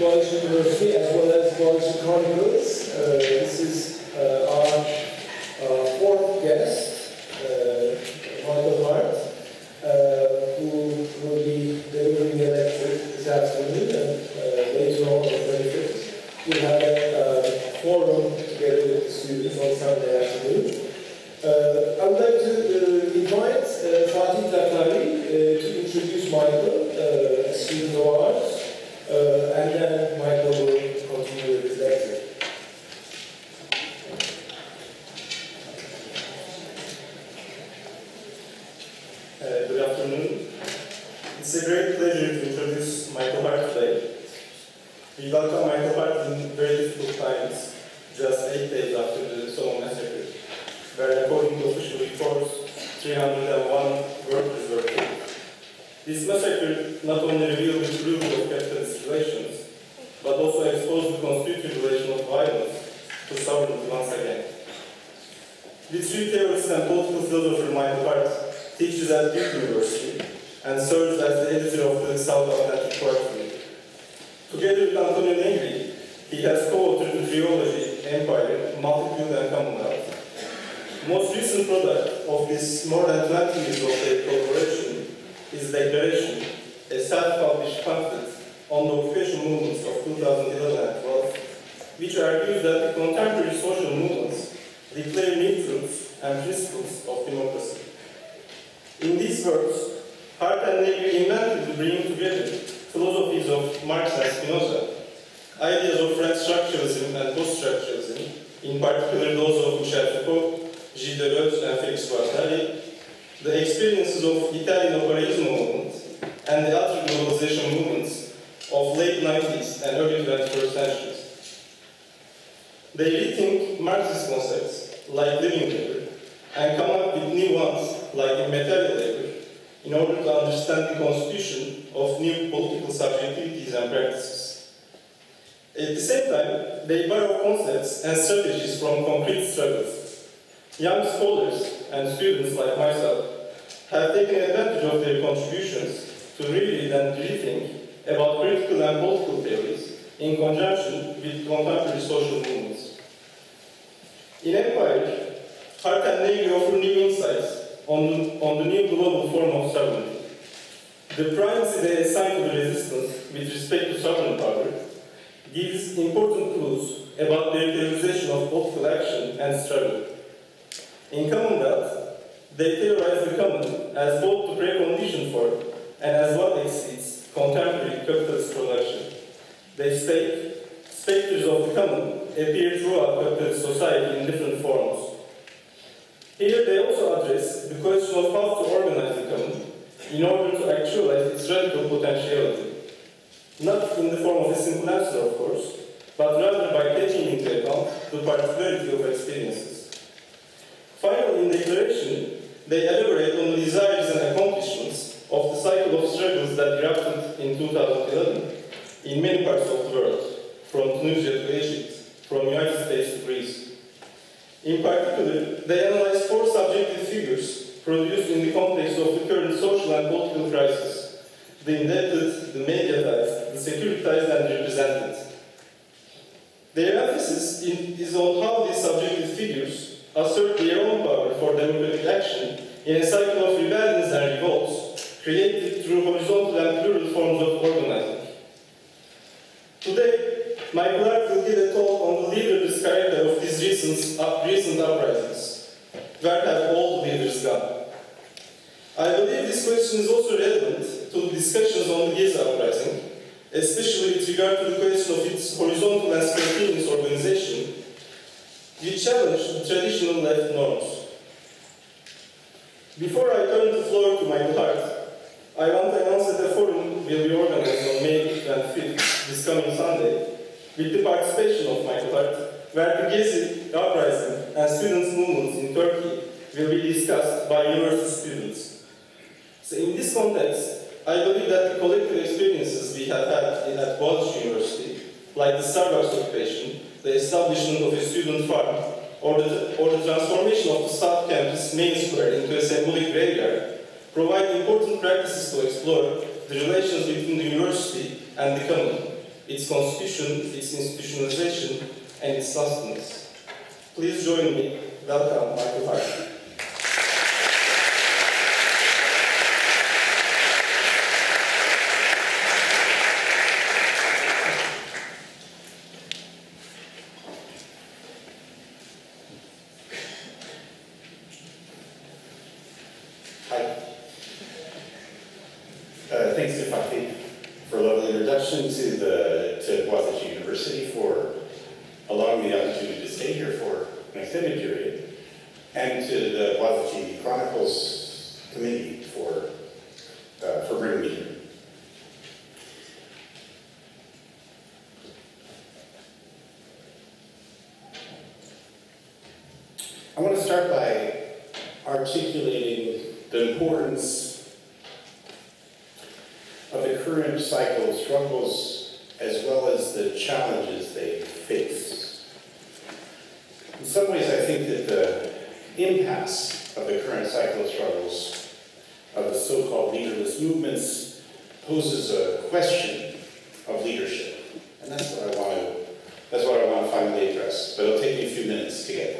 Boğaziçi University as well as Boğaziçi Chronicles. This is our fourth guest, Michael Hardt, who will be delivering a lecture this afternoon, and later on the 25th, we'll have a forum together with the students on Sunday afternoon. I would like to invite Patrice Lumumbas to introduce Michael, a student of ours, and then Michael will continue with his lecture. Good afternoon. It's a great pleasure to introduce Michael Hardt today. We welcome Michael Hardt in very difficult times, just 8 days after the Sol massacre, where according to official reports, 301 workers were killed. This massacre not only revealed the truth of capitalist relations, but also exposed the constitutive relation of violence to sovereignty once again. The three theorist and political philosopher Michael Hardt teaches at Duke University and serves as the editor of the Sol Kanat. Together with Antonio Negri, he has co-authored the trilogy Empire, Multitude and Commonwealth. The most recent product of this more than 20 years of their collaboration is Declaration, a self-published pamphlet on the occupation movements of 2011 and 12, which argues that the contemporary social movements declare new truths and principles of democracy. In these works, Hardt and Negri invented bringing together philosophies of Marx and Spinoza, ideas of French structuralism and post-structuralism, in particular those of Michel Foucault, Gilles Deleuze, and Félix Guattari, the experiences of Italian operaismo movement, and the other globalization movements of late 90s and early 21st centuries. They rethink Marxist concepts like living labor and come up with new ones like immaterial labor in order to understand the constitution of new political subjectivities and practices. At the same time, they borrow concepts and strategies from concrete struggles. Young scholars and students like myself have taken advantage of their contributions to reread and rethink about critical and political theories in conjunction with contemporary social movements. In Empire, Hardt and Negri offer new insights on the new global form of sovereignty. The primacy they assign to the resistance with respect to sovereign power gives important clues about their theorization of political action and struggle. In Commonwealth, they theorize the common as both the precondition for and as what exceeds contemporary capitalist production. They state specters of the common appear throughout capitalist society in different forms. Here they also address the question of how to organize the common in order to actualize its radical potentiality. Not in the form of a simple answer, of course, but rather by taking into account the particularity of experiences. Finally, in Declaration, they elaborate on the desires and accomplishments of the cycle of struggles that erupted in 2011 in many parts of the world, from Tunisia to Egypt, from the United States to Greece. In particular, they analyze four subjective figures produced in the context of the current social and political crisis: the indebted, the mediatized, the securitized, and the represented. Their emphasis is on how these subjective figures assert their own power for democratic action in a cycle of rebellions and revolts created through horizontal and plural forms of organizing. Today, Michael Hardt will give a talk on the leaderless character of these recent uprisings. Where have all the leaders gone? I believe this question is also relevant to the discussions on the Gezi uprising, especially with regard to the question of its horizontal and spontaneous organization, which challenged the traditional left norms. Before I turn the floor to Michael Hardt, I want to announce that a forum will be organized on May 25th, this coming Sunday, with the participation of Michael Hardt, where the Gezi uprising and students' movements in Turkey will be discussed by university students. So in this context, I believe that the collective experiences we have had at Boğaziçi University, like the Starbucks occupation, the establishment of a student farm, or the transformation of the South Campus main square into a symbolic graveyard, provide important practices to explore the relations between the university and the common, its constitution, its institutionalization, and its sustenance. Please join me. Welcome, Michael Hardt. Thanks to Patrice for a lovely introduction to Boğaziçi University, for allowing me the opportunity to stay here for an extended period, and to the Boğaziçi Chronicles committee for bringing me here. I want to start by articulating the importance of the current cycle of struggles, as well as the challenges they face. In some ways, I think that the impasse of the current cycle of struggles, of the so-called leaderless movements, poses a question of leadership. And that's what I want to finally address. But it'll take me a few minutes to get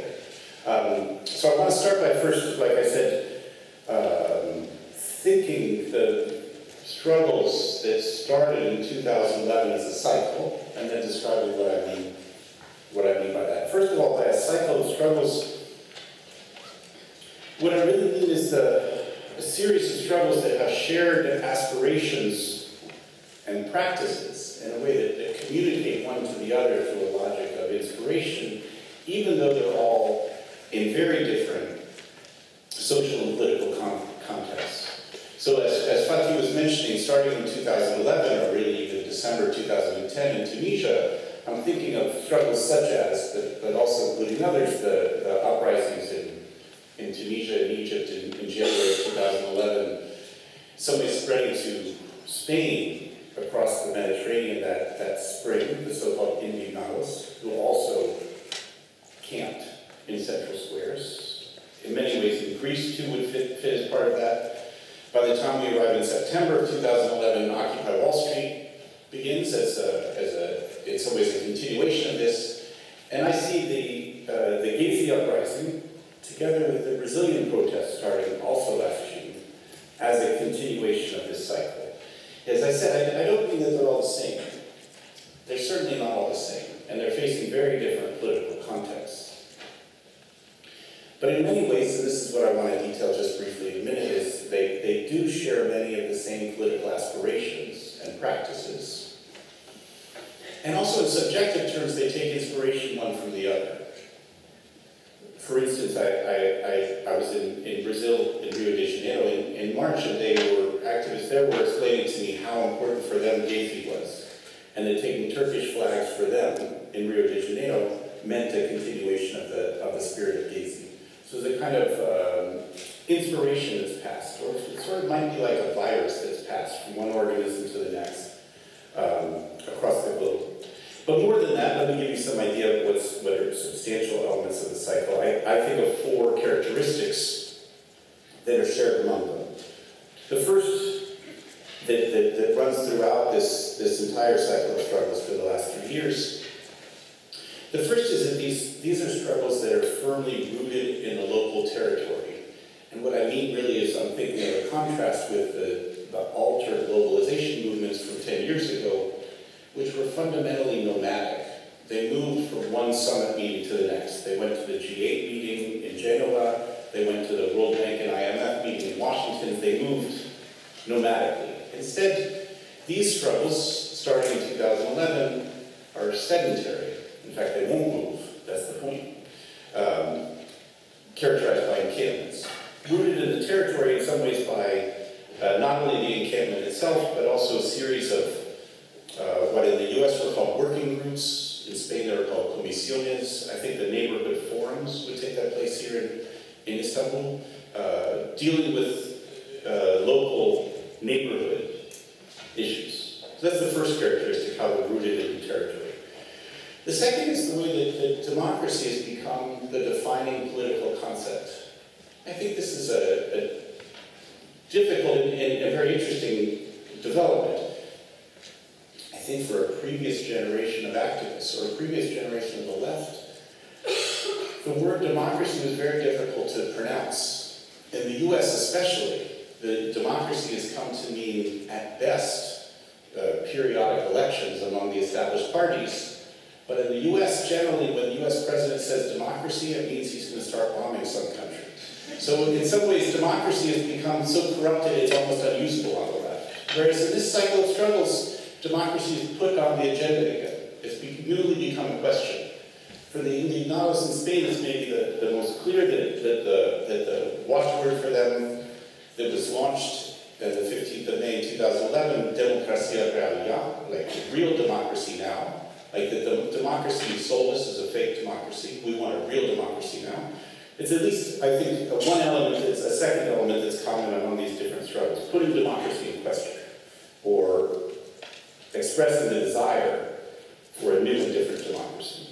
there. So I want to start by first, like I said, thinking the struggles that started in 2011 as a cycle, and then describing what I mean by that. First of all, by a cycle of struggles, what I really mean is a series of struggles that have shared aspirations and practices in a way that communicate one to the other through a logic of inspiration, even though they're all in very different social and political contexts. So as Fatih was mentioning, starting in 2011, or really even December 2010 in Tunisia, I'm thinking of struggles such as, but also including others, the uprisings in Tunisia and Egypt in January 2011, some way spreading to Spain across the Mediterranean that spring, the so-called indignados, who also camped in central squares. In many ways, in Greece, too, would fit as part of that. By the time we arrive in September of 2011, Occupy Wall Street begins in some ways a continuation of this. And I see the Gezi uprising, together with the Brazilian protests starting also last June, as a continuation of this cycle. As I said, I don't mean that they're all the same. They're certainly not all the same, and they're facing very different political contexts. But in many ways, and this is what I want to detail just briefly in a minute, is they do share many of the same political aspirations and practices. And also in subjective terms, they take inspiration one from the other. For instance, I was in Brazil, in Rio de Janeiro, in March, and activists there were explaining to me how important for them Gezi was, and that taking Turkish flags for them in Rio de Janeiro meant a continuation of the spirit of Gezi. So there's a kind of inspiration that's passed, or it sort of might be like a virus that's passed from one organism to the next across the globe. But more than that, let me give you some idea of what are substantial elements of the cycle. I think of four characteristics that are shared among them. The first that runs throughout this entire cycle of struggles for the last 3 years. The first is that these are struggles that are firmly rooted in the local territory. And what I mean really is I'm thinking of a contrast with the altered globalization movements from 10 years ago, which were fundamentally nomadic. They moved from one summit meeting to the next. They went to the G8 meeting in Genoa. They went to the World Bank and IMF meeting in Washington. They moved nomadically. Instead, these struggles, starting in 2011, are sedentary. In fact, they won't move. That's the point. Characterized by encampments. Rooted in the territory in some ways by not only the encampment itself, but also a series of what in the US were called working groups. In Spain, they were called comisiones. I think the neighborhood forums would take that place here in Istanbul, dealing with local neighborhood issues. So that's the first characteristic, how they're rooted in the territory. The second is the way that democracy has become the defining political concept. I think this is a difficult and a very interesting development. I think think for a previous generation of activists or a previous generation of the left, the word democracy was very difficult to pronounce. In the US especially, the democracy has come to mean, at best, periodic elections among the established parties. But in the US, generally, when the US president says democracy, it means he's going to start bombing some country. So in some ways, democracy has become so corrupted it's almost unusable on the left. Whereas in this cycle of struggles, democracy is put on the agenda again. It's newly become a question. For the Indignados in Spain is maybe the most clear that the watchword for them that was launched on the 15th of May 2011, Democracia Real, like real democracy now. Like the democracy you sold us is a fake democracy. We want a real democracy now. It's at least, I think, one element, it's a second element that's common among these different struggles, putting democracy in question, or expressing the desire for a new and different democracy.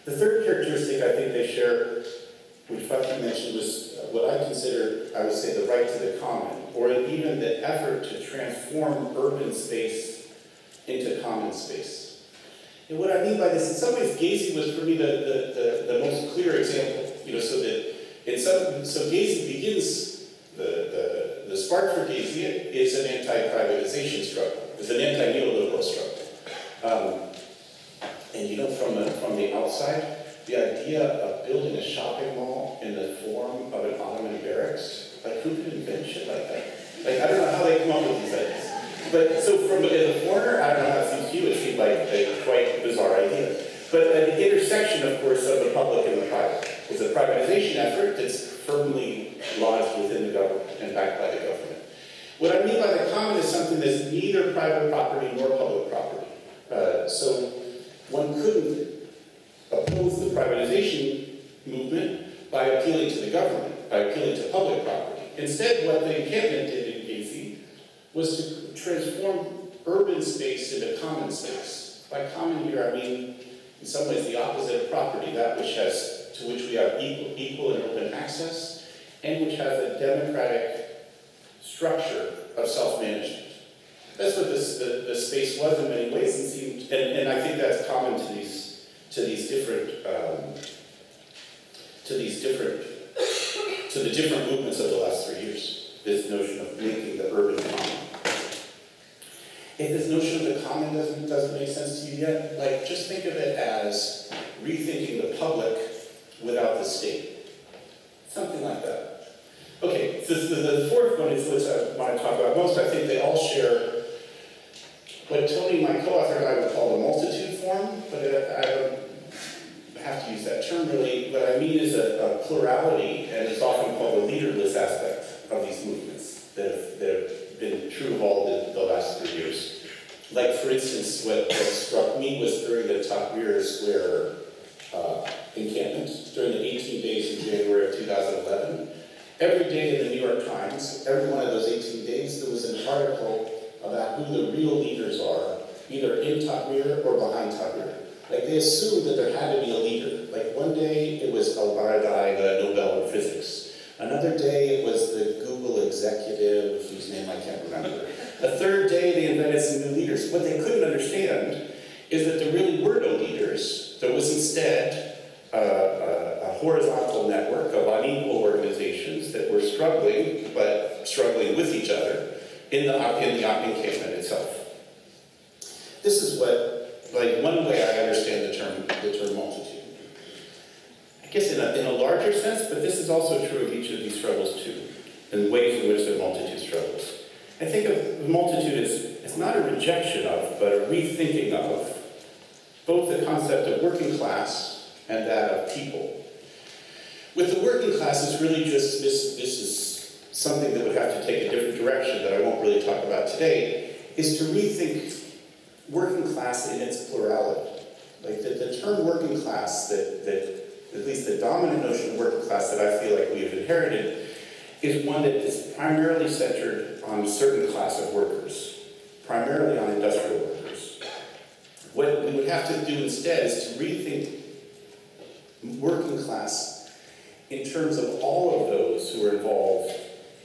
The third characteristic I think they share, which Patrice mentioned, was what I consider, I would say, the right to the common, or even the effort to transform urban space into common space. And what I mean by this, in some ways, Gacy was for me the most clear example. You know, so Gacy begins, the spark for Gacy is an anti-privatization struggle, is an anti-neoliberal struggle. And you know, from the outside, the idea of building a shopping mall in the form of an Ottoman barracks, like who could invent shit like that? Like, I don't know how they come up with these ideas. But so as a foreigner, I don't know how it seems to you, it seemed like a quite bizarre idea. But at the intersection, of course, of the public and the private is a privatization effort that's firmly lodged within the government and backed by the government. What I mean by the common is something that's neither private property nor public property. So one couldn't oppose the privatization movement by appealing to the government, by appealing to public property. Instead, what the encampment did in Gacy was to transform urban space into common space. By common here, I mean, in some ways, the opposite of property, that which to which we have equal and open access, and which has a democratic structure of self-management. That's what the space was in many ways, and seemed, and I think that's common to the different movements of the last 3 years. This notion of making the urban common. If this notion of the common doesn't make sense to you yet, like just think of it as rethinking the public without the state. Something like that. Okay, so the fourth one is what I want to talk about most. I think they all share what Tony, my co-author, and I would call the multitude form, but I don't have to use that term really. What I mean is a plurality, and it's often called a leaderless aspect of these movements that have been true of all the last 3 years. Like, for instance, what struck me was during the Tahrir Square encampment, during the 18 days in January of 2011, every day in the New York Times, every one of those 18 days, there was an article about who the real leaders are, either in Tahrir or behind Tahrir. Like, they assumed that there had to be a leader. Like, one day it was Al-Baradei, the Nobel in physics. Another day it was the Google executive, whose name I can't remember. A third day they invented some new leaders. What they couldn't understand is that there really were no leaders. There was instead a horizontal network of unequal organizations that were struggling, but struggling with each other in the encampment itself. This is what, like, one way I understand the term multitude. I guess in a larger sense, but this is also true of each of these struggles too, in ways in which they're multitude struggles. I think of the multitude as not a rejection of, but a rethinking of both the concept of working class and that of people. With the working class, it's really just, this is something that would have to take a different direction that I won't really talk about today, is to rethink working class in its plurality. Like the term working class, that at least the dominant notion of working class that I feel like we have inherited, is one that is primarily centered on a certain class of workers, primarily on industrial workers. What we would have to do instead is to rethink working class in terms of all of those who are involved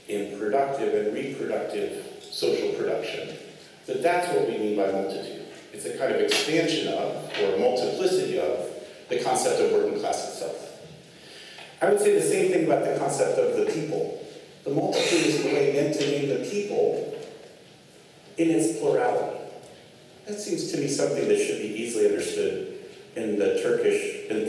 in productive and reproductive social production, that that's what we mean by multitude. It's a kind of expansion of, or multiplicity of, the concept of working class itself. I would say the same thing about the concept of the people. The multitude is the way meant to name the people in its plurality. That seems to me something that should be easily understood in the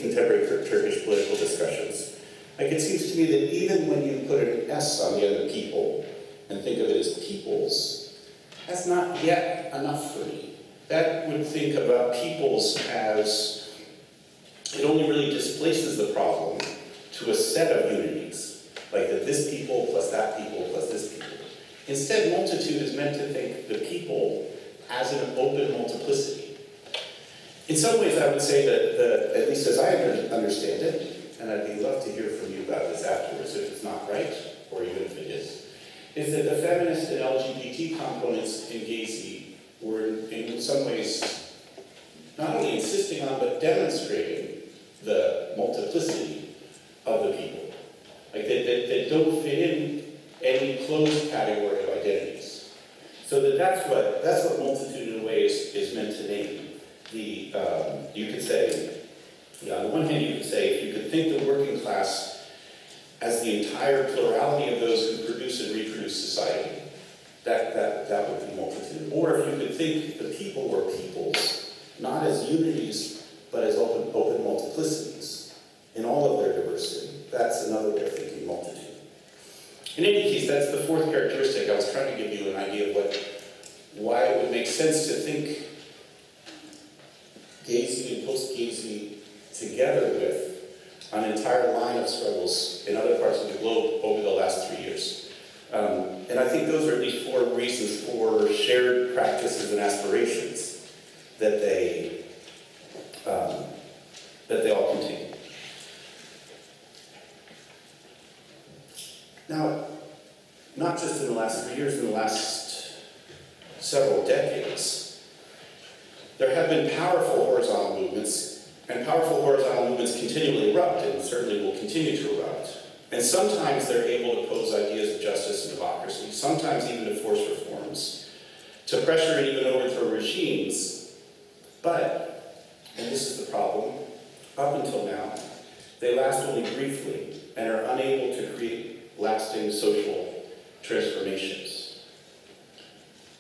contemporary Turkish political discussions. Like, it seems to me that even when you put an S on the end of people and think of it as peoples, that's not yet enough for me. That would think about peoples as, it only really displaces the problem to a set of unities, like that this people plus that people plus this people. Instead, multitude is meant to think the people as an open multiplicity. In some ways, I would say that, at least as I understand it, and I'd love to hear from you about this afterwards if it's not right, or even if it is that the feminist and LGBT components in Gezi were in some ways not only insisting on, but demonstrating the multiplicity of the people. Like, that don't fit in any closed category of identities. So that's what multitude in a way is meant to name. You could say, on the one hand, you could say, if you could think the working class as the entire plurality of those who produce and reproduce society, that would be multitude. Or if you could think the people were peoples, not as unities, but as open multiplicities in all of their diversity. That's another way of thinking multitude. In any case, that's the fourth characteristic. I was trying to give you an idea of why it would make sense to think Gezi and post-Gezi together with an entire line of struggles in other parts of the globe over the last 3 years. And I think those are at least four reasons for shared practices and aspirations that they all contain. Now, not just in the last 3 years, in the last several decades, there have been powerful horizontal movements, and powerful horizontal movements continually erupt, and certainly will continue to erupt. And sometimes they're able to pose ideas of justice and democracy, sometimes even to force reforms, to pressure and even overthrow regimes. But, and this is the problem, up until now, they last only briefly and are unable to create lasting social transformations.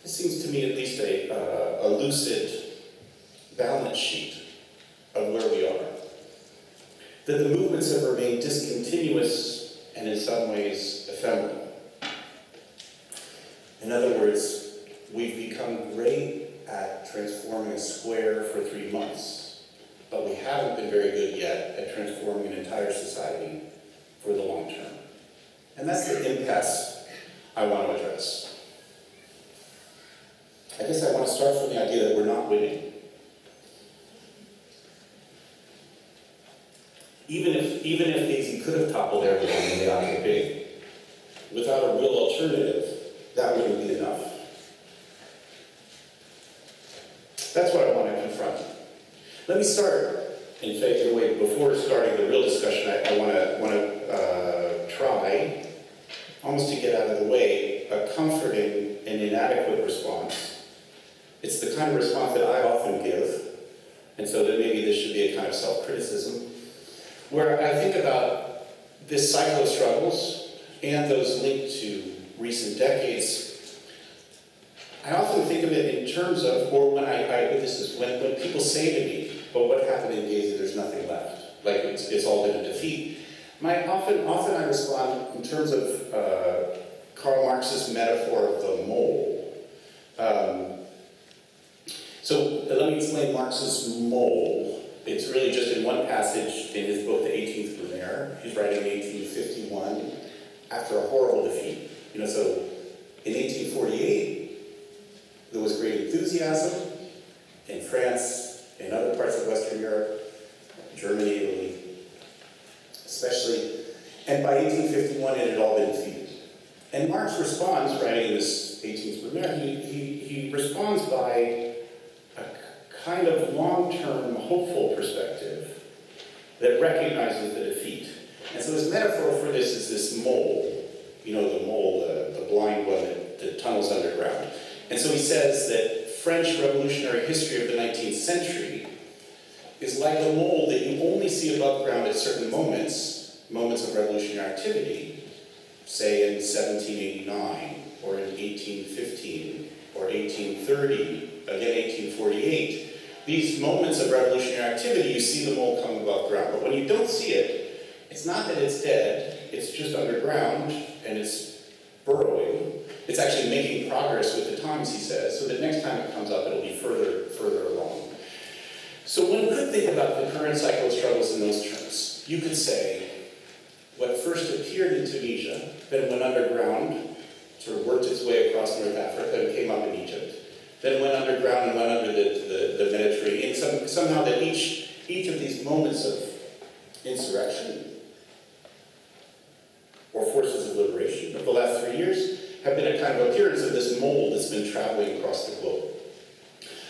This seems to me at least a lucid balance sheet of where we are. That the movements have remained discontinuous and in some ways ephemeral. In other words, we've become great at transforming a square for 3 months, but we haven't been very good yet at transforming an entire society for the long term. And that's the impasse I want to address. I guess I want to start from the idea that we're not winning. Even if Gezi could have toppled everyone when they occupied, without a real alternative, that wouldn't be enough. That's what I want to confront. Let me start, in fact, in a way, before starting the real discussion, I want to try, almost to get out of the way, a comforting and inadequate response. It's the kind of response that I often give, and so that maybe this should be a kind of self-criticism, where I think about this cycle of struggles and those linked to recent decades. I often think of it in terms of, or when when people say to me, "But what happened in Gezi? There's nothing left. Like it's all been a defeat." Often I respond in terms of Karl Marx's metaphor of the mole. So let me explain Marx's mole. It's really just in one passage in his book, The 18th Brumaire. He's writing in 1851 after a horrible defeat. So in 1848, there was great enthusiasm in France, in other parts of Western Europe, Germany, Italy, especially. And by 1851, it had all been defeated. And Marx responds, writing in this 18th Brumaire, he responds by kind of long-term, hopeful perspective that recognizes the defeat. And so his metaphor for this is this mole, the mole, the blind one that tunnels underground. And so he says that French revolutionary history of the 19th century is like a mold that you only see above ground at certain moments of revolutionary activity, say in 1789, or in 1815, or 1830, again 1848. These moments of revolutionary activity, you see the mold come above ground. But when you don't see it, it's not that it's dead, it's just underground, and it's burrowing. It's actually making progress with the times, he says, so that next time it comes up, it'll be further along. So one could think about the current cycle of struggles in those terms. You could say, what first appeared in Tunisia, then went underground, sort of worked its way across North Africa and came up in Egypt, then went underground and went under the Mediterranean. Somehow that each of these moments of insurrection or forces of liberation of the last 3 years have been a kind of appearance of this mold that's been traveling across the globe.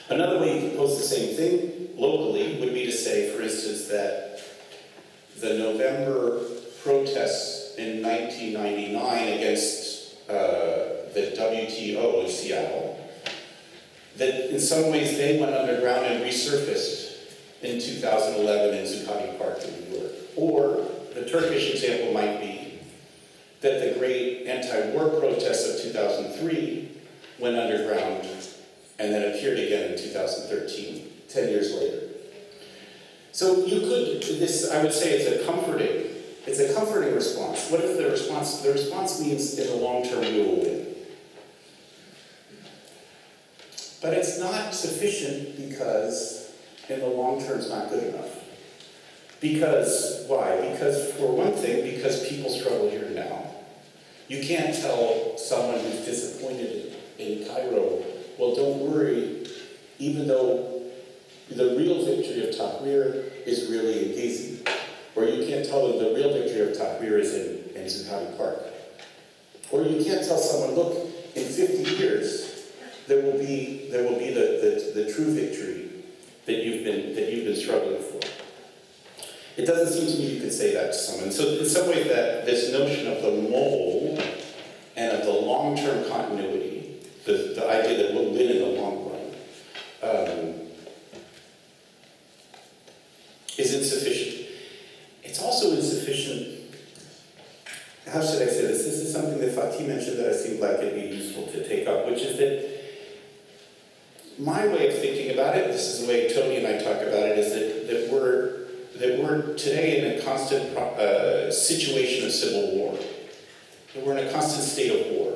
Another way you could pose the same thing locally would be to say, for instance, that the November protests in 1999 against the WTO in Seattle, that in some ways they went underground and resurfaced in 2011 in Zuccotti Park in New York. Or the Turkish example might be that the great anti-war protests of 2003 went underground and then appeared again in 2013, 10 years later. So you could, I would say it's a comforting response. What is the response? The response means in the long term we will win. But it's not sufficient because in the long term it's not good enough. Because, why? Because, for one thing, because people struggle here now. You can't tell someone who's disappointed in Cairo, well, don't worry, even though the real victory of Tahrir is really in Gezi. Or you can't tell them the real victory of Tahrir is in Zuccotti Park. Or you can't tell someone, look, in 50 years, there will be the true victory that you've been struggling for. It doesn't seem to me you could say that to someone. So in some way that this notion of the mold and of the long-term continuity, the idea that we'll win in the long run, is insufficient. It's also insufficient, how should I say this? This is something that Fatih mentioned that I seemed like it'd be useful to take up, which is that my way of thinking about it, this is the way Tony and I talk about it, is that we're today in a constant situation of civil war. That we're in a constant state of war,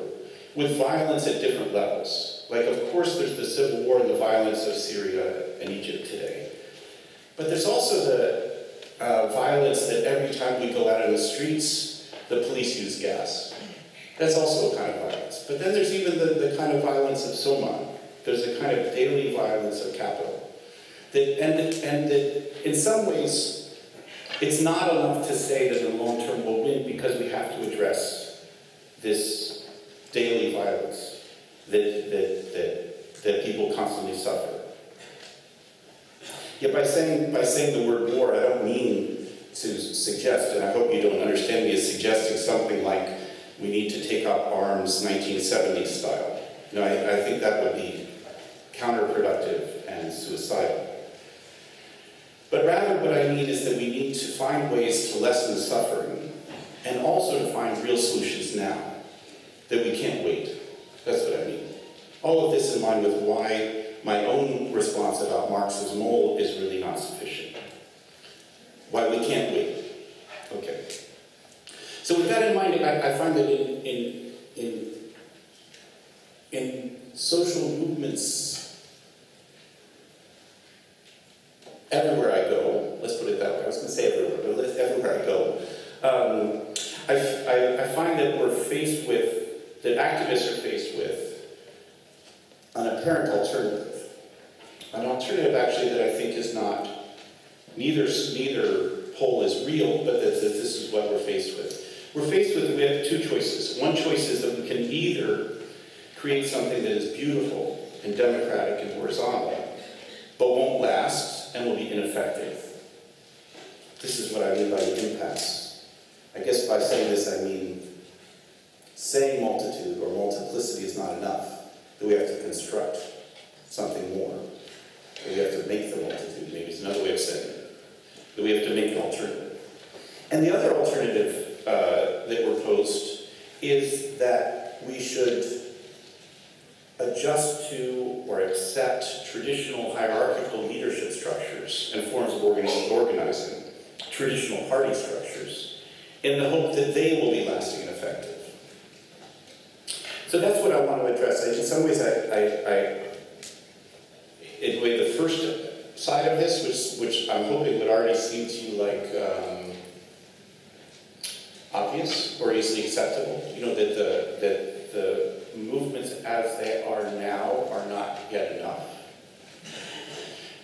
with violence at different levels. Like, of course, there's the civil war and the violence of Syria and Egypt today. But there's also the violence that every time we go out in the streets, the police use gas. That's also a kind of violence. But then there's even the kind of violence of Soma. There's a kind of daily violence of capital. That in some ways, it's not enough to say that in the long term we'll win, because we have to address this daily violence that people constantly suffer. Yet by saying the word war, I don't mean to suggest, and I hope you don't understand me as suggesting something like we need to take up arms 1970s style. No, I think that would be counterproductive and suicidal. But rather what I mean is that we need to find ways to lessen suffering and also to find real solutions now, that we can't wait. That's what I mean. All of this in mind with why my own response about Marx's mold is really not sufficient. Why we can't wait. Okay. So with that in mind, I find that in social movements everywhere I go, let's put it that way, I was going to say everywhere, but everywhere I go, I find that that activists are faced with an apparent alternative. An alternative actually that I think is not, neither pole is real, but that this is what we're faced with. We have two choices. One choice is that we can either create something that is beautiful and democratic and horizontal, but won't last and will be ineffective. This is what I mean by the impasse. I guess by saying this I mean saying multitude or multiplicity is not enough. that we have to construct something more, that we have to make the multitude, maybe it's another way of saying it, that we have to make an alternative. And the other alternative that were posed is that we should adjust to or accept traditional hierarchical leadership structures and forms of organizing, traditional party structures, in the hope that they will be lasting and effective. So that's what I want to address. In some ways, in a way, the first side of this, which I'm hoping would already seem to you like obvious or easily acceptable, you know, that the movements as they are now are not yet enough.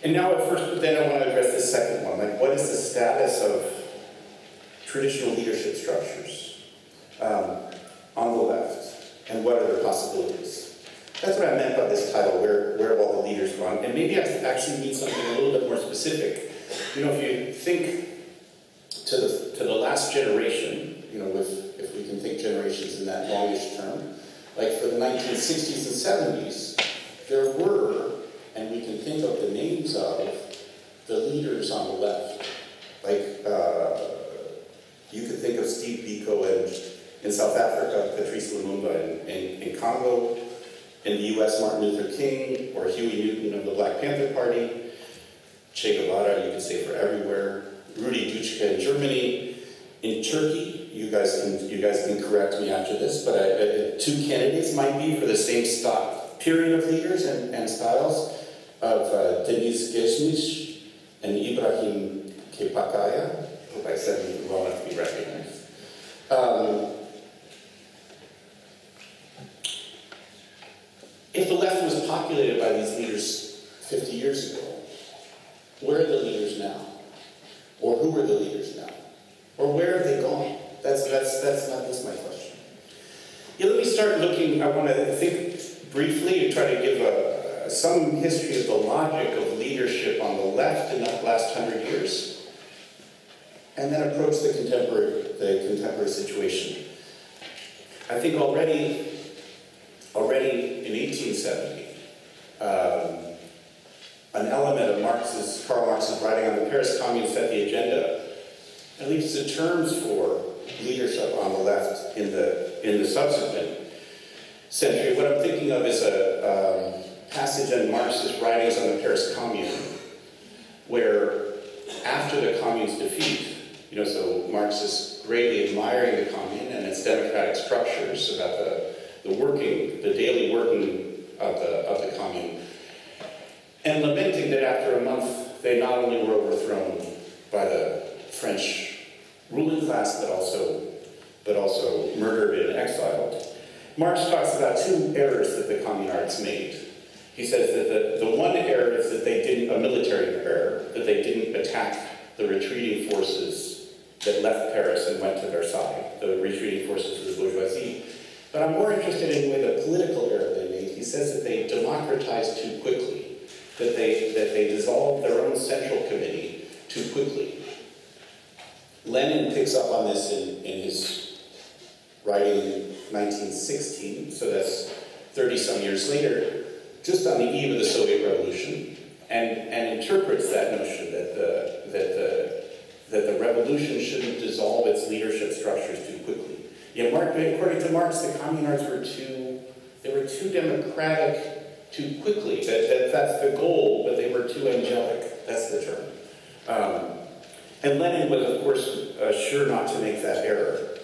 And now at first, but then I want to address the second one, like what is the status of traditional leadership structures on the left, and what are their possibilities? That's what I meant by this title, where have all the leaders gone? And maybe I actually need something a little bit more specific. You know, if you think to the last generation, you know, if we can think generations in that longish term, like for the 1960s and 70s, there were, and we can think of the names of, the leaders on the left. Like, you could think of Steven Biko in South Africa, Patrice Lumumbas in Congo, in the US, Martin Luther King, or Huey Newton of the Black Panther Party, Che Guevara, you could say for everywhere, Rudi Dutschkes in Germany, in Turkey. You guys can correct me after this, but two candidates might be for the same period of leaders and styles of Denis Gesnich and Ibrahim Kepakaya. Hope I said them well enough to be recognized. If the left was populated by these leaders 50 years ago, where are the leaders now? Or who are the leaders now? Or where have they gone? That's not just my question. Yeah, let me start looking. I want to think briefly and try to give some history of the logic of leadership on the left in the last 100 years, and then approach the contemporary situation. I think already in 1870, an element of Karl Marx's writing on the Paris Commune set the agenda, at least the terms for leadership on the left in the subsequent century. What I'm thinking of is a passage in Marx's writings on the Paris Commune, where after the Commune's defeat, you know, so Marx is greatly admiring the Commune and its democratic structures, about the daily working of the Commune, and lamenting that after a month they not only were overthrown by the French ruling class, but also murdered and exiled. Marx talks about two errors that the communards made. He says that the one error is that they didn't, a military error, that they didn't attack the retreating forces that left Paris and went to Versailles, the retreating forces of the bourgeoisie. But I'm more interested in the political error they made. He says that they democratized too quickly, that they dissolved their own central committee too quickly. Lenin picks up on this in his writing in 1916, so that's 30-some years later, just on the eve of the Soviet Revolution, and interprets that notion that the revolution shouldn't dissolve its leadership structures too quickly. Yet, according to Marx, the communards were too democratic too quickly. That's the goal, but they were too angelic. That's the term. And Lenin was, of course, sure not to make that error,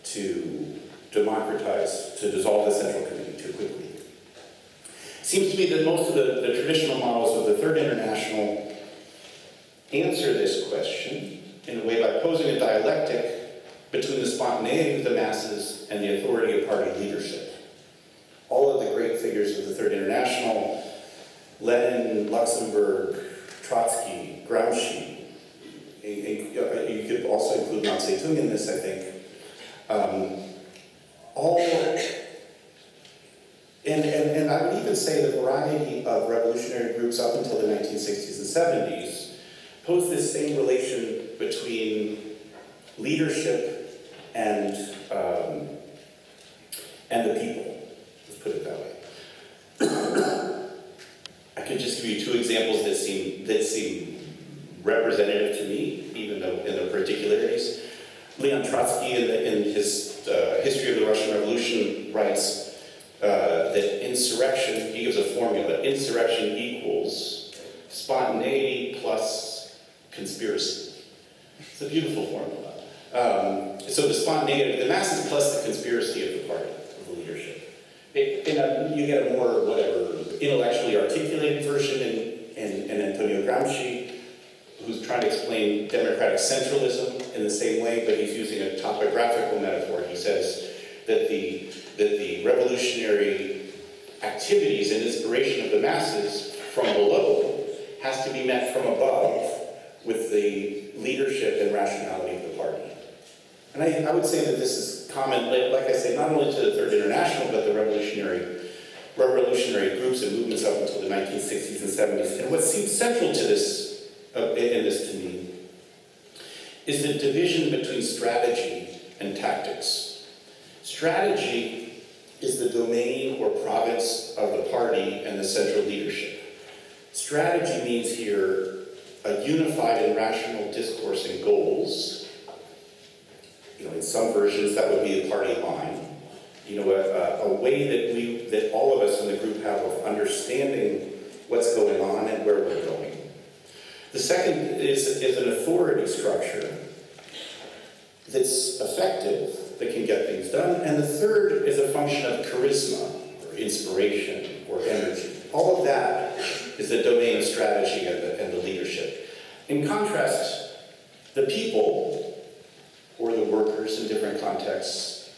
to democratize, to dissolve the Central Committee too quickly. It seems to me that most of the traditional models of the Third International answer this question in a way by posing a dialectic between the spontaneity of the masses and the authority of party leadership. All of the great figures of the Third International, Lenin, Luxemburg, Trotsky, Gramsci, you could also include Mao Zedong in this, I think. And I would even say the variety of revolutionary groups up until the 1960s and 70s pose this same relation between leadership and the people. Let's put it that I could just give you two examples that seem representative to me, even though in their particularities. Leon Trotsky, in his History of the Russian Revolution, writes that insurrection, he gives a formula, insurrection equals spontaneity plus conspiracy. It's a beautiful formula. So the spontaneity, the masses plus the conspiracy of the party, of the leadership. You get a more, intellectually articulated version in Antonio Gramsci, who's trying to explain democratic centralism in the same way, but he's using a topographical metaphor. He says that the revolutionary activities and inspiration of the masses from below has to be met from above with the leadership and rationality of the party. And I would say that this is common, like I say, not only to the Third International, but the revolutionary groups and movements up until the 1960s and 70s. And what seems central to this, in this to me, is the division between strategy and tactics. Strategy is the domain or province of the party and the central leadership. Strategy means here a unified and rational discourse and goals. In some versions that would be a party line. A way that all of us in the group have of understanding what's going on and where we're going. The second is an authority structure that's effective, that can get things done. And the third is a function of charisma, or inspiration, or energy. All of that is the domain of strategy and the leadership. In contrast, the people, or the workers in different contexts,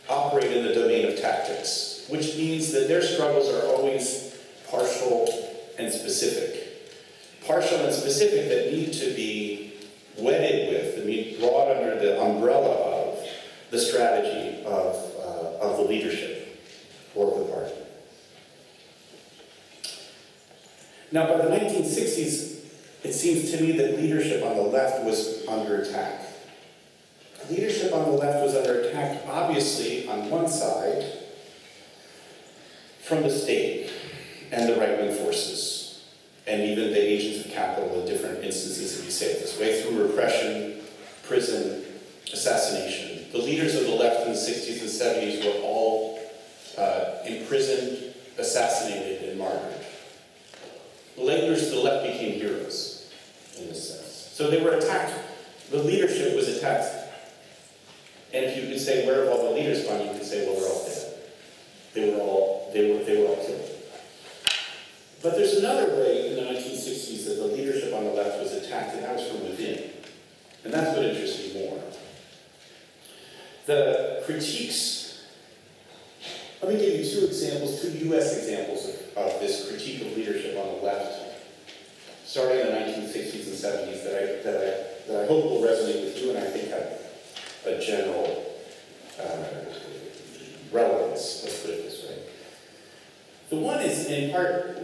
operate in the domain of tactics, which means that their struggles are always partial and specific. Partial and specific that need to be wedded with, that need brought under the umbrella of the strategy of the leadership or of the party. Now, by the 1960s, it seems to me that leadership on the left was under attack. Leadership on the left was under attack, obviously, on one side, from the state and the right-wing forces, and even the agents of capital in different instances, if you say it this way, through repression, prison, assassination. The leaders of the left in the 60s and 70s were all imprisoned, assassinated, and martyred. The leaders of the left became heroes, in this sense. So they were attacked. The leadership was attacked. And if you could say, where have all the leaders gone? You could say, well, they're all dead. They were all killed. But there's another way in the 1960s that the leadership on the left was attacked, and that was from within. And that's what interests me more. The critiques, let me give you two US examples of this critique of leadership on the left, starting in the 1960s and 70s, that I hope will resonate with you and I think have a general relevance, let's put it this way. The one is in part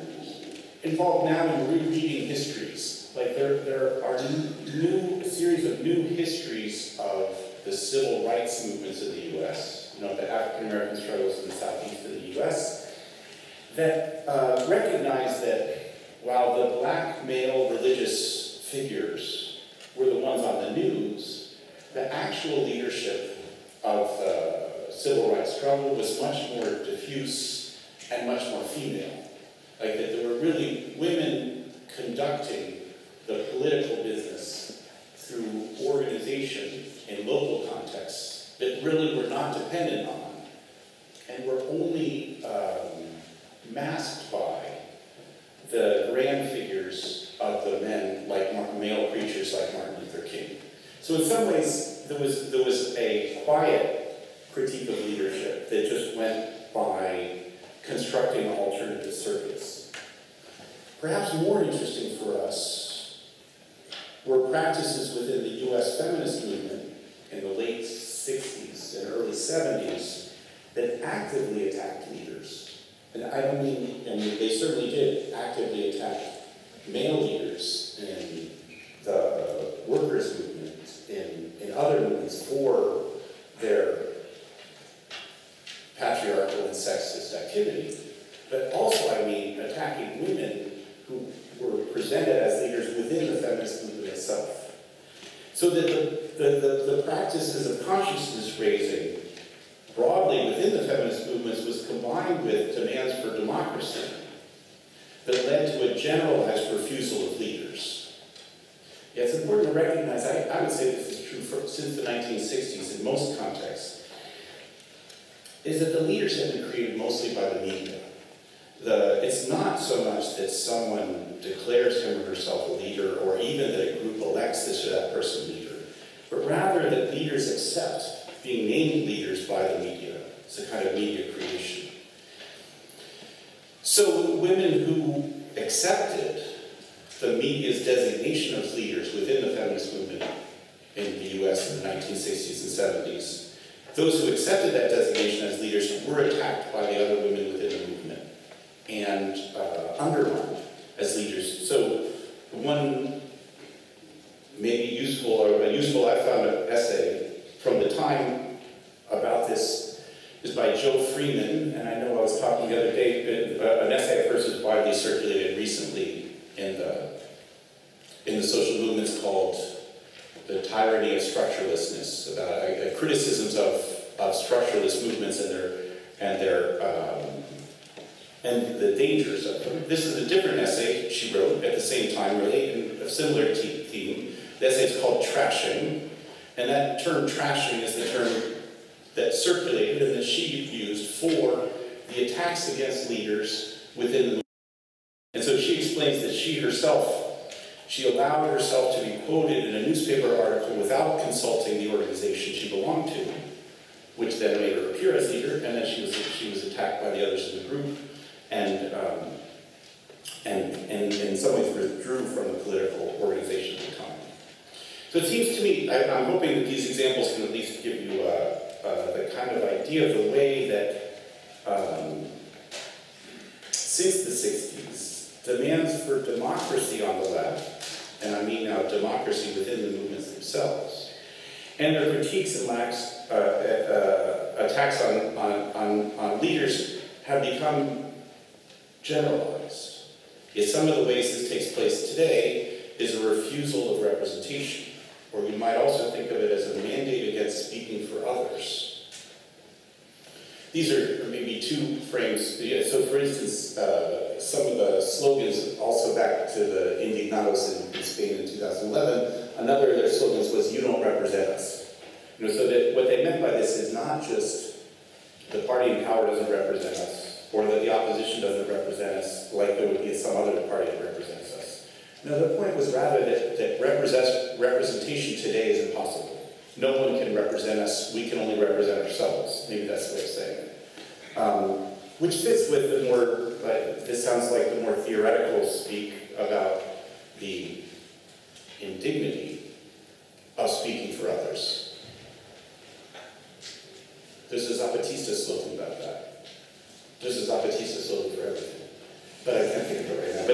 involved now in rereading histories. Like there are a series of new histories of the civil rights movements in the US, the African American struggles in the southeast of the US, that recognize that while the black male religious figures were the ones on the news, the actual leadership of the civil rights struggle was much more diffuse and much more female. Like that there were really women conducting the political business through organization in local contexts that really were not dependent on and were only masked by the grand figures of the men, like male preachers like Martin Luther King. So in some ways, there was a quiet critique of leadership that just went by constructing alternative circuits. Perhaps more interesting for us were practices within the US feminist movement in the late 60s and early 70s that actively attacked leaders. And I don't mean, they certainly did actively attack male leaders in the workers' movement, in other movements for their patriarchal and sexist activity. and women who were presented as leaders within the feminist movement itself. So that the practices of consciousness raising broadly within the feminist movements was combined with demands for democracy that led to a generalized refusal of leaders. Yeah, it's important to recognize, I would say this is true since the 1960s in most contexts, is that the leaders have been created mostly by the media. It's not so much that someone declares him or herself a leader, or even that a group elects this or that person leader, but rather that leaders accept being named leaders by the media. It's a kind of media creation. So women who accepted the media's designation of leaders within the feminist movement in the US in the 1960s and 70s, those who accepted that designation as leaders were attacked by the other women within the movement and undermined as leaders. So one maybe useful I found an essay from the time about this is by Joe Freeman, and I know I was talking the other day, an essay of hers is widely circulated recently in the social movements called The Tyranny of Structurelessness, about criticisms of structuralist movements and the dangers of them. This is a different essay she wrote at the same time, really, in a similar theme. The essay is called Trashing, and that term trashing is the term that circulated and that she used for the attacks against leaders within the movement. And so she explains that she allowed herself to be quoted in a newspaper article without consulting the organization she belonged to, which then made her appear as leader, and then she was attacked by the others in the group, and in some ways withdrew from the political organization at the time. So it seems to me, I'm hoping that these examples can at least give you the kind of idea of the way that since the 60s, demands for democracy on the left, and I mean now democracy within the movements themselves, and their critiques and attacks on leaders have become generalized. Yet some of the ways this takes place today is a refusal of representation, or we might also think of it as a mandate against speaking for others. These are maybe two frames. So for instance, some of the slogans, also back to the Indignados in Spain in 2011, another of their slogans was, "You don't represent us." So that what they meant by this is not just the party in power doesn't represent us, or that the opposition doesn't represent us, like there would be some other party that represents us. No, the point was rather that representation today is impossible. No one can represent us, we can only represent ourselves. Maybe that's the way of saying it. Which fits with the more, this sounds like the more theoretical speak about the indignity of speaking for others. There's a Zapatista slogan about that. There's a Zapatista slogan for everything. But I can't think of it right now.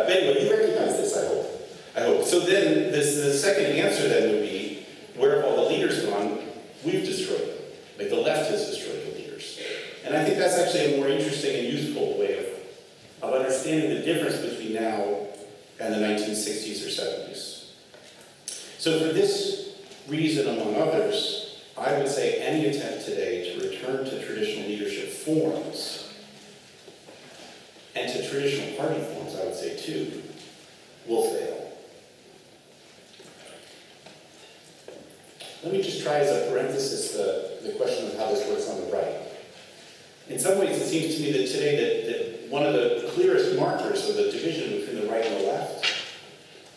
But anyway, you recognize this, I hope. So then, the second answer then would be, where have all the leaders gone? We've destroyed them. Like the left has destroyed the leaders. And I think that's actually a more interesting and useful way of understanding the difference between now and the 1960s or 70s. So for this reason, among others, I would say any attempt today to return to traditional leadership forms, and to traditional party forms, I would say too, will fail. Let me just try as a parenthesis the question of how this works on the right. In some ways, it seems to me that today that one of the clearest markers of the division between the right and the left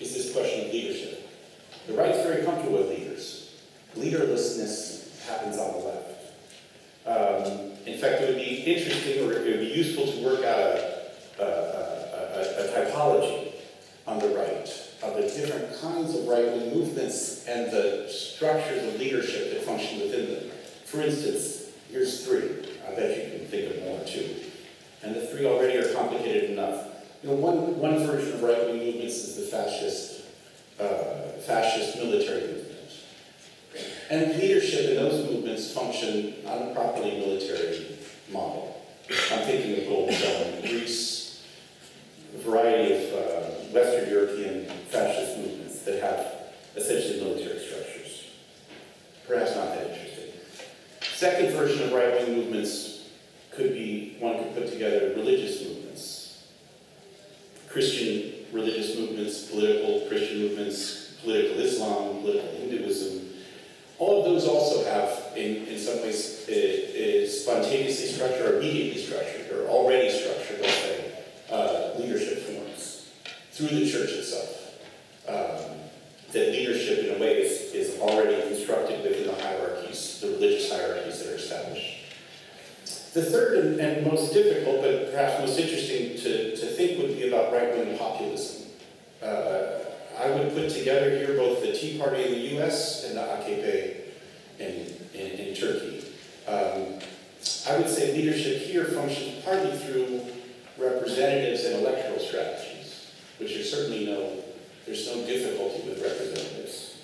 is this question of leadership. The right's very comfortable with leaders. Leaderlessness happens on the left. In fact, it would be interesting, or it would be useful to work out a typology on the right of the different kinds of right-wing movements and the structures of leadership that function within them. For instance, here's three. I bet you can think of more too. And the three already are complicated enough. One version of right-wing movements is the fascist military movement. And leadership in those movements function on a properly military model. I'm thinking of Golden Dawn in Greece, variety of Western European fascist movements that have essentially military structures. Perhaps not that interesting. Second version of right-wing movements could be, one could put together religious movements. Christian religious movements, political Christian movements, political Islam, political Hinduism. All of those also have, in some ways, spontaneously structured or immediately structured or already structured, let's say, leadership forms through the church itself. That leadership, in a way, is already constructed within the hierarchies, the religious hierarchies that are established. The third and most difficult, but perhaps most interesting to think would be about right-wing populism. I would put together here both the Tea Party in the US and the AKP in Turkey. I would say leadership here functions partly through representatives and electoral strategies, which are certainly there's no difficulty with representatives.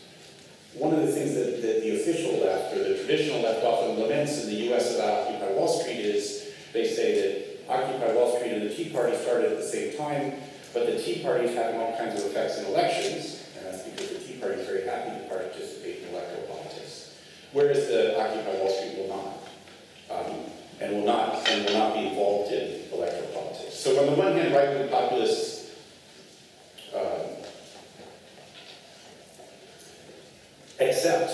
One of the things that the official left, or the traditional left, often laments in the US about Occupy Wall Street is they say that Occupy Wall Street and the Tea Party started at the same time, but the Tea Party is having all kinds of effects in elections, and that's because the Tea Party is very happy to participate in electoral politics, whereas the Occupy Wall Street will not, and will not be involved in electoral politics. So on the one hand, right-wing populists accept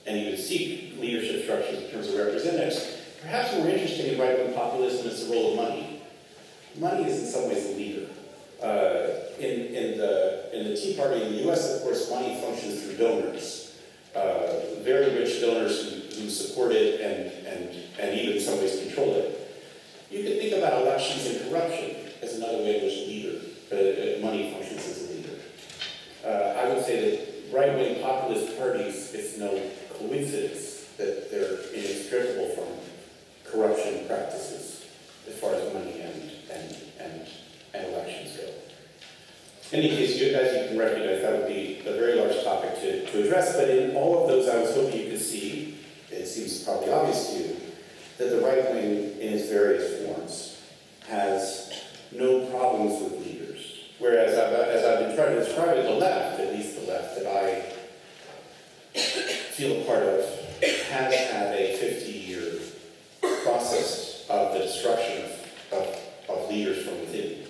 and even seek leadership structures in terms of representatives. Perhaps more interesting in right-wing populism is the role of money. Money is in some ways a leader. In the Tea Party in the US, of course, money functions through donors. Very rich donors who support it and even in some ways control it. You can think about elections and corruption as another way in which money functions as a leader. I would say that right-wing populist parties, it's no coincidence that they're inextricable from corruption practices as far as money and elections go. In any case, as you can recognize, that would be a very large topic to address, but in all of those, I was hoping you could see, it seems probably obvious to you, that the right wing in its various forms has no problems with leaders. Whereas, as I've been trying to describe it, the left, at least the left that I feel a part of, has had a 50-year process of the destruction of leaders from within.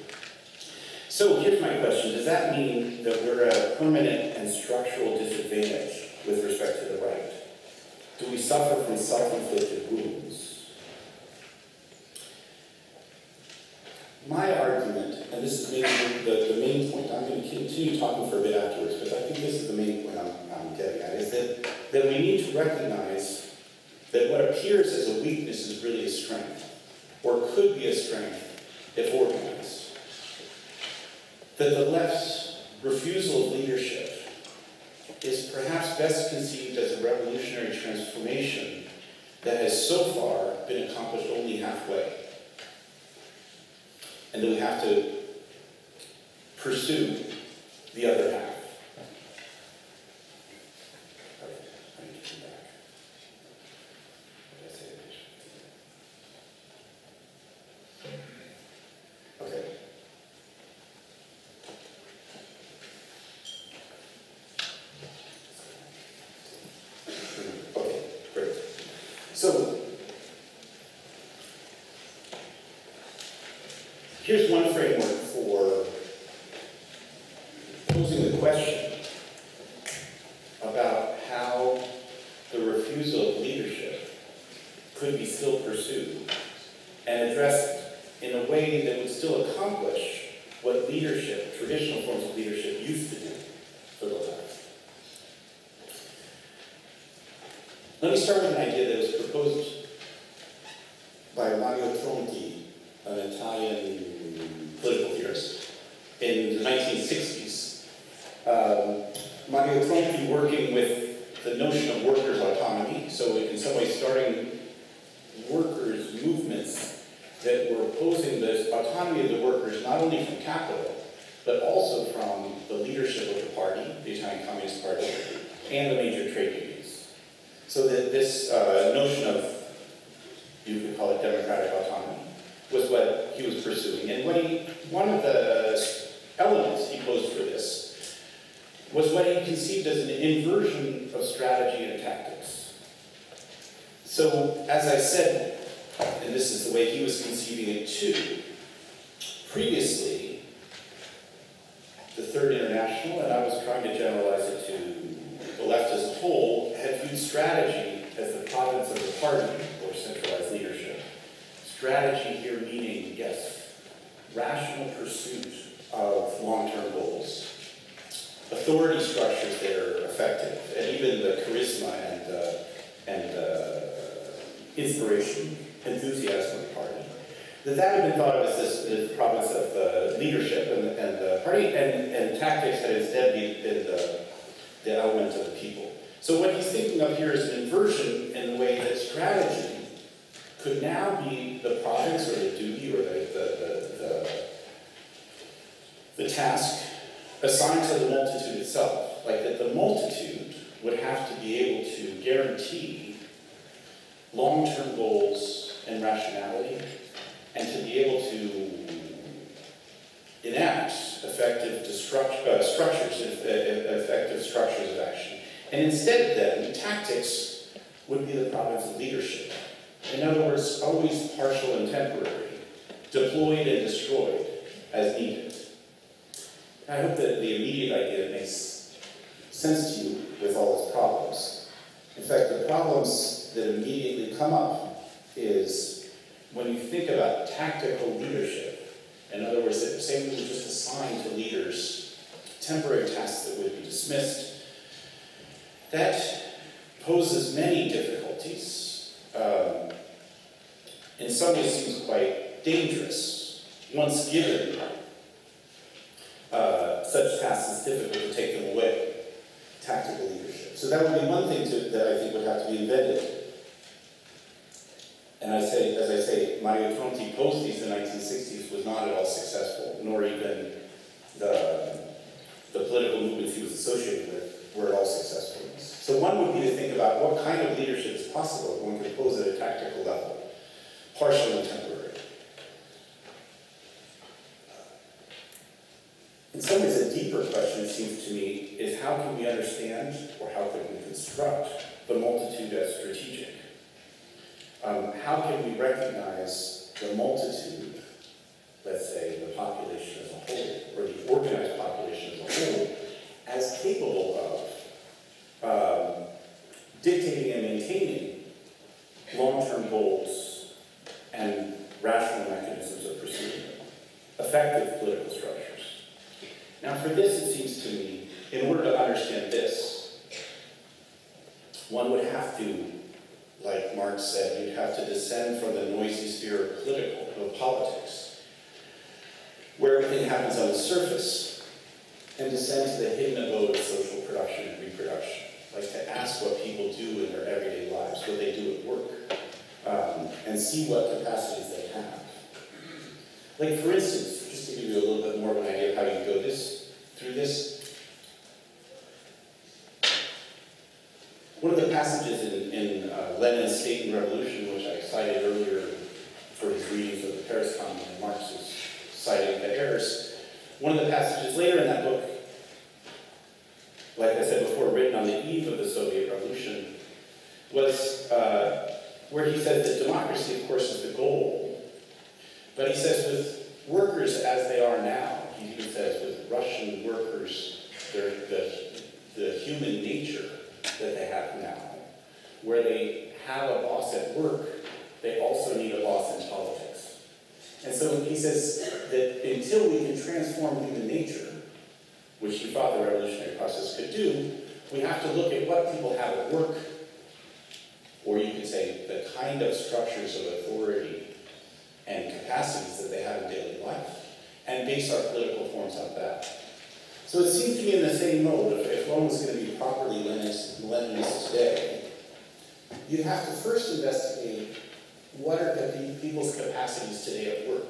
So here's my question. Does that mean that we're at a permanent and structural disadvantage with respect to the right? Do we suffer from self-inflicted wounds? My argument, and this is maybe the main point, I'm going to continue talking for a bit afterwards, but I think this is the main point I'm getting at, is that we need to recognize that what appears as a weakness is really a strength, or could be a strength if organized. That the left's refusal of leadership is perhaps best conceived as a revolutionary transformation that has so far been accomplished only halfway. And that we have to pursue the other half. Okay, I need to come back. What did I say? Okay. Okay, great. So, here's one framework for posing the question about how the refusal of leadership could be still pursued and addressed in a way that would still accomplish what leadership, traditional forms of leadership, used to do for the left. Let me start with an idea that was proposed by Mario Tronti, an Italian political theorist, in the 1960s. Mario Tronti working with the notion of workers' autonomy, so in some ways starting workers' movements that were opposing the autonomy of the workers not only from capital, but also from the leadership of the party, the Italian Communist Party, and the major trade unions. So that this notion of, you could call it democratic autonomy, was what he was pursuing. And one of the elements he posed for this was what he conceived as an inversion of strategy and tactics. So, as I said, and this is the way he was conceiving it too, previously, the Third International, and I was trying to generalize it to the left as a whole, had viewed strategy as the province of the party, or centralized leadership. Strategy here meaning, yes, rational pursuit of long-term goals, authority structures that are effective, and even the charisma and inspiration, enthusiasm of the party. That had been thought of as this province of leadership and the party, and tactics had instead been the element of the people. So what he's thinking of here is an inversion in the way that strategy could now be the province or the duty or the task assigned to the multitude itself. Like that the multitude would have to be able to guarantee long-term goals and rationality, and to be able to enact effective structures of action. And instead then, tactics would be the province of leadership. In other words, always partial and temporary, deployed and destroyed as needed. I hope that the immediate idea makes sense to you with all its problems. In fact, the problems that immediately come up is when you think about tactical leadership, in other words, that say we would just assign to leaders temporary tasks that would be dismissed, that poses many difficulties. In some ways seems quite dangerous. Once given such tasks, it's difficult to take them away. Tactical leadership. So that would be one thing that I think would have to be invented. And as I say, Mario Tronti posed these in the 1960s was not at all successful, nor even the political movements he was associated with were at all successful. So one would be to think about what kind of leadership is possible if one could pose at a tactical level, partial and temporary. In some ways, a deeper question, it seems to me, is how can we understand, or how can we construct, the multitude as strategic? How can we recognize the multitude, let's say the population as a whole, or the organized population as a whole, as capable of dictating and maintaining long-term goals and rational mechanisms of pursuing effective political structures? Now, for this, it seems to me, in order to understand this, one would have to, like Marx said, you'd have to descend from the noisy sphere of politics, where everything happens on the surface, and descend to the hidden abode of social production and reproduction. Like to ask what people do in their everyday lives, what they do at work, and see what capacities they have. Like, for instance, just to give you a little bit more of an idea of how you go through this, one of the passages in Lenin's State and Revolution, which I cited earlier for his readings of the Paris Commune and Marx's citing the errors, one of the passages later in that book, like I said before, written on the eve of the Soviet Revolution, was where he said that democracy, of course, is the goal, but he says with workers as they are now, he even says with Russian workers, the human nature that they have now, where they have a boss at work, they also need a boss in politics. And so he says that until we can transform human nature, which he thought the revolutionary process could do, we have to look at what people have at work, or you could say the kind of structures of authority and capacities that they have in daily life, and base our political forms on that. So it seems to me in the same mode, if one was going to be properly Leninist today, you'd have to first investigate what are the people's capacities today at work?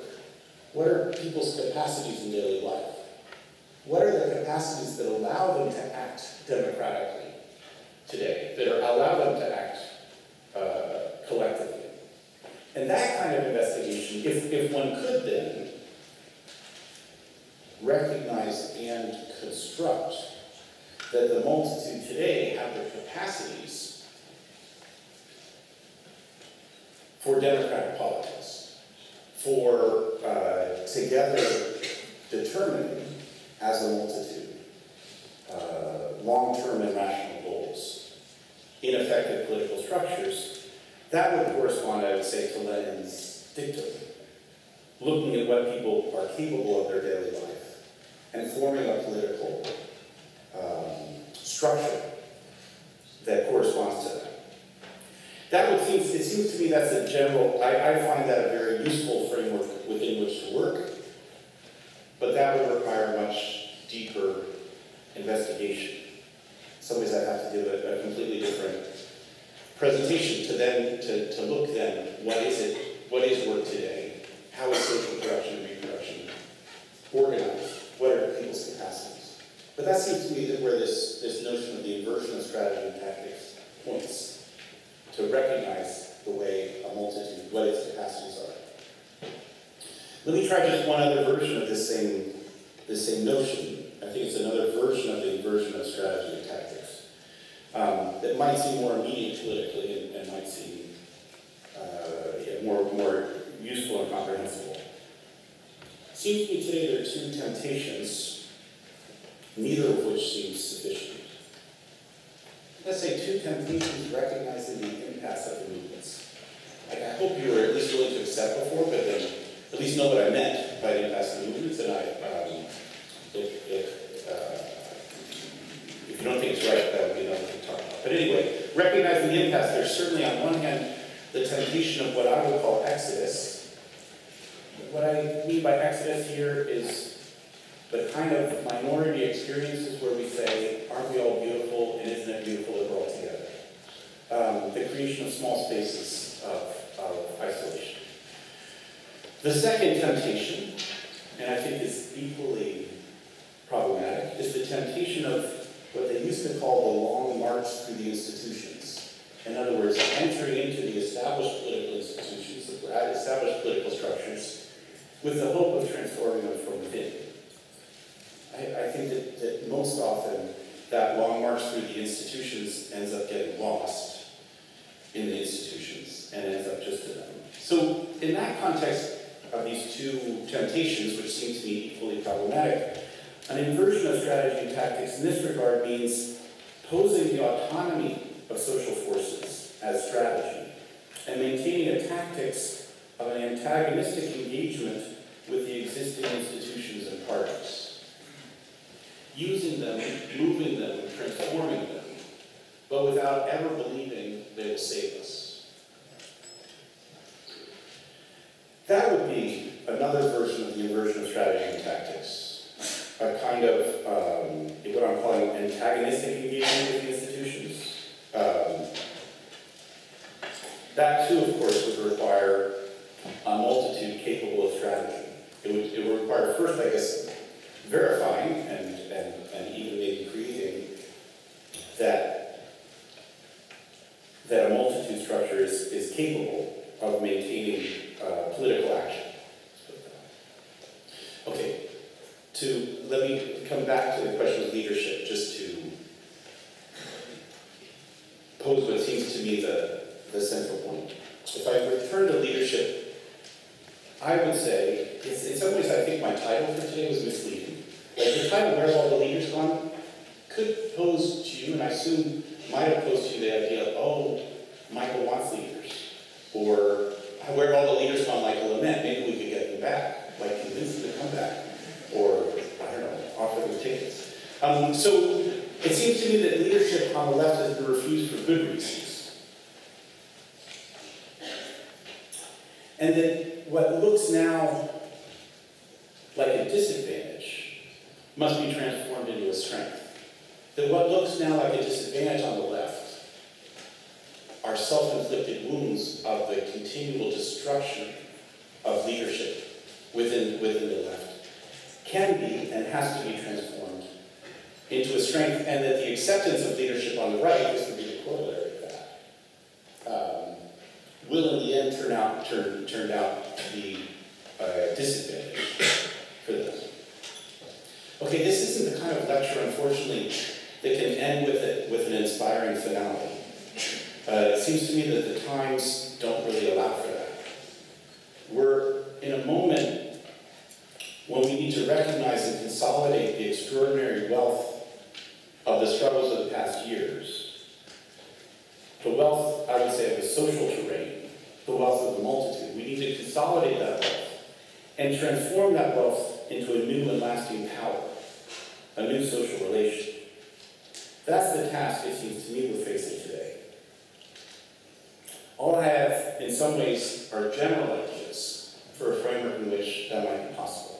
What are people's capacities in daily life? What are the capacities that allow them to act democratically today, that allow them to act collectively? And that kind of investigation notion, if one could then recognize and construct that the multitude today have the capacities for democratic politics, for together determining as a multitude long-term and rational goals in effective political structures, that would correspond, I would say, to Lenin's dictum, looking at what people are capable of their daily life and forming a political structure that corresponds to that. That would seem, it seems to me that's a general, I find that a very useful framework within which to work, but that would require much deeper investigation. In some ways I'd have to do a completely different presentation to look then, what is work today? How is social production and reproduction organized? What are people's capacities? But that seems to me that where this notion of the inversion of strategy and tactics points, to recognize the way a multitude, what its capacities are. Let me try just one other version of this same notion. I think it's another version of the inversion of strategy and tactics that might seem more immediate politically and might seem more useful and comprehensible. It seems to me today there are two temptations, neither of which seems sufficient. Let's say two temptations recognizing the impasse of the movements. I hope you were at least willing to accept before, but then at least know what I meant by the impasse of the movements, and if you don't think it's right, that would be another thing to talk about. But anyway, recognizing the impasse, there's certainly on one hand the temptation of what I would call exodus. What I mean by exodus here is the kind of minority experiences where we say, aren't we all beautiful, and isn't it beautiful that we're all together? The creation of small spaces of isolation. The second temptation, and I think is equally problematic, is the temptation of what they used to call the long march through the institutions. In other words, entering into the established political institutions, the established political structures, with the hope of transforming them from within. I think that most often that long march through the institutions ends up getting lost in the institutions and ends up just to them. So in that context of these two temptations, which seem to be equally problematic, an inversion of strategy and tactics in this regard means posing the autonomy of social forces as strategy and maintaining a tactics of an antagonistic engagement with the existing institutions and parties. Using them, moving them, transforming them, but without ever believing they will save us. That would be another version of the inversion of strategy and tactics. A kind of, what I'm calling antagonistic engagement with the institutions. That too, of course, would require a multitude capable of strategy. It would require first, I guess, verifying and even maybe creating that a multitude structure is capable of maintaining political action. Okay. Let me come back to the question of leadership, just to pose what seems to me the central point. If I return to leadership, I would say, in some ways I think my title for today was misleading. Like the title, Where Have All the Leaders Gone, could pose to you, and I assume might have posed to you the idea of, oh, Michael wants leaders. Or, where have all the leaders gone Michael lament? Maybe we could get them back, like convince them to come back. Or, I don't know, offer them tickets. So it seems to me that leadership on the left has been refused for good reasons. And that what looks now like a disadvantage must be transformed into a strength. That what looks now like a disadvantage on the left are self-inflicted wounds of the continual destruction of leadership within the left. Can be and has to be transformed into a strength, and that the acceptance of leadership on the right, this would be the corollary of that, will in the end turn out to be disadvantaged for this. Okay, this isn't the kind of lecture, unfortunately, that can end with an inspiring finale. It seems to me that the times don't really allow for that. We're in a moment when we need to recognize and consolidate the extraordinary wealth of the struggles of the past years. The wealth, I would say, of the social terrain, the wealth of the multitude. We need to consolidate that wealth and transform that wealth into a new and lasting power, a new social relation. That's the task, it seems to me, we're facing today. All I have, in some ways, are general ideas for a framework in which that might be possible.